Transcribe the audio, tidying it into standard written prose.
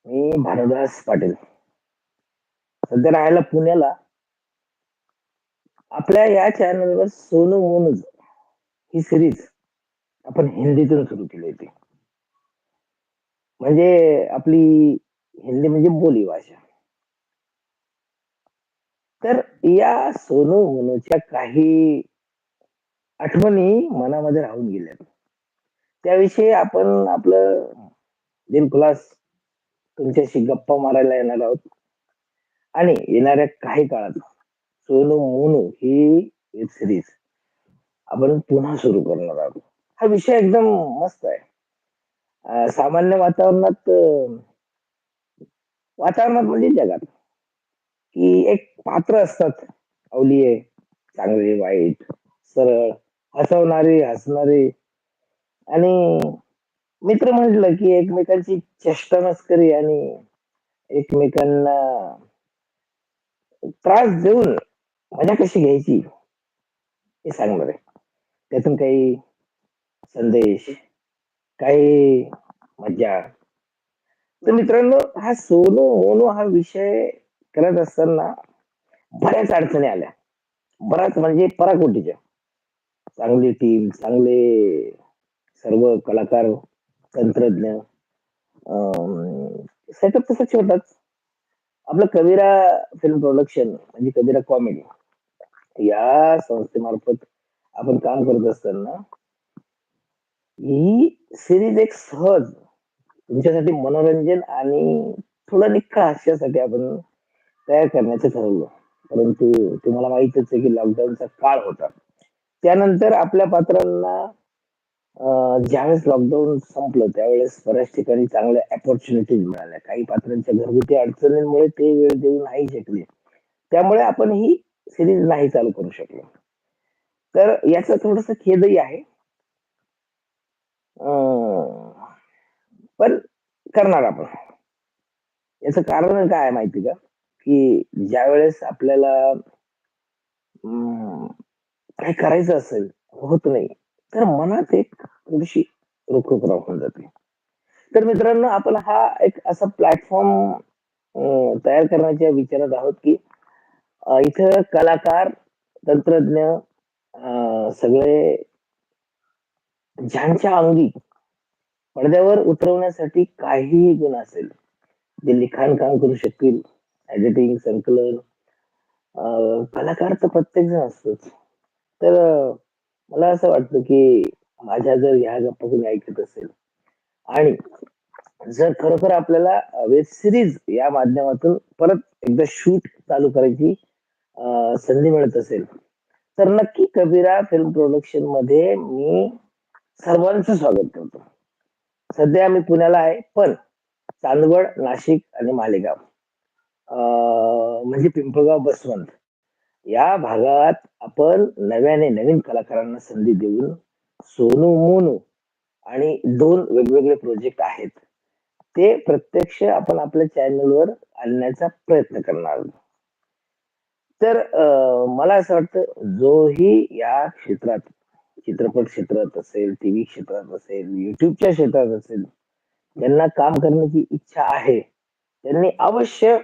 मी भानुदास पाटील. सध्या राहायला पुण्याला. आपल्या या चॅनलवर सोनू मोनू ही सीरीज आपण हिंदीतून सुरू केली होती. म्हणजे आपली हिंदी म्हणजे बोली भाषा. तर या सोनू मोनूच्या काही आठवणी मनामध्ये राहून गेल्या. त्याविषयी आपण आपलं दिलखुलास तुमच्याशी गप्पा मारायला येणार आहोत आणि येणाऱ्या काही काळात सोनू मोनू ही वेब सिरीज आपण पुन्हा सुरू करणार आहोत. हा विषय एकदम मस्त आहे. सामान्य वातावरणात म्हणजे जगात, की एक पात्र असतात. अवलिये, चांगले, वाईट, सरळ, हसवणारे, हसणारे आणि मित्र म्हटलं की एकमेकांची चेष्टा मस्करी आणि एकमेकांना त्रास देऊन मजा कशी घ्यायची हे सांगणार आहे. त्यातून काही संदेश, काही मज्जा. तर मित्रांनो, हा सोनू मोनू हा विषय करत असताना बऱ्याच अडचणी आल्या. बऱ्याच म्हणजे पराकोटीच्या. चांगली टीम, चांगले सर्व कलाकार, तंत्रज्ञ, सेटअप तसा छोटाच. आपलं कबीरा फिल्म प्रोडक्शन म्हणजे कबीरा कॉमेडी या संस्थेमार्फत आपण काम करत असताना ही सिरीज एक सहज तुमच्यासाठी मनोरंजन आणि थोडं निख्खळ हास्यासाठी आपण तयार करण्याचं ठरवलं. परंतु तुम्हाला माहीतच आहे की लॉकडाऊनचा काळ होता. त्यानंतर आपल्या पात्रांना ज्यावेळेस लॉकडाऊन संपलं त्यावेळेस बऱ्याच ठिकाणी चांगल्या अपॉर्च्युनिटीज मिळाल्या. काही पात्रांच्या घरगुती अडचणींमुळे ते वेळ देऊ नाही शकले. त्यामुळे आपण ही सीरीज नाही चालू करू शकलो. तर याचा थोडासा खेदही आहे. अं, पण करणार आपण. याचं कारण काय आहे माहिती का? की ज्यावेळेस आपल्याला अं, काही करायचं असेल, होत नाही, तर मनात एक थोडीशी रोखरोख राहून जाते. तर मित्रांनो, आपण हा एक असा प्लॅटफॉर्म तयार करण्याच्या विचारात आहोत, की इथं कलाकार, तंत्रज्ञ सगळे ज्यांच्या अंगी पडद्यावर उतरवण्यासाठी काहीही गुण असेल, जे लिखाण काम करू शकतील, एडिटिंग, संकलन, कलाकार तर प्रत्येक जण असतोच. तर मला असं वाटतं, की माझ्या जर ह्या गप्पा कोणी ऐकत असेल आणि जर खरोखर आपल्याला वेब सीरीज या माध्यमातून परत एकदा शूट चालू करायची संधी मिळत असेल, तर नक्की कबीरा फिल्म प्रोडक्शन मध्ये मी सर्वांचं स्वागत करतो. सध्या मी पुण्याला आहे, पण चांदवड, नाशिक आणि मालेगाव म्हणजे पिंपळगाव, बसवंत या भागात आपण नव्याने नवीन कलाकारांना संधी देऊन सोनू मोनू आणि 2 वेगवेगळे प्रोजेक्ट आहेत. ते प्रत्यक्ष आपण आपल्या चॅनलवर आणण्याचा प्रयत्न करणार आहोत. तर मला असं वाटतं जोही या क्षेत्रात, चित्रपट क्षेत्रात असेल, टीव्ही क्षेत्रात असेल, YouTubeच्या क्षेत्रात असेल, ज्यांना काम करण्याची इच्छा आहे, त्यांनी अवश्य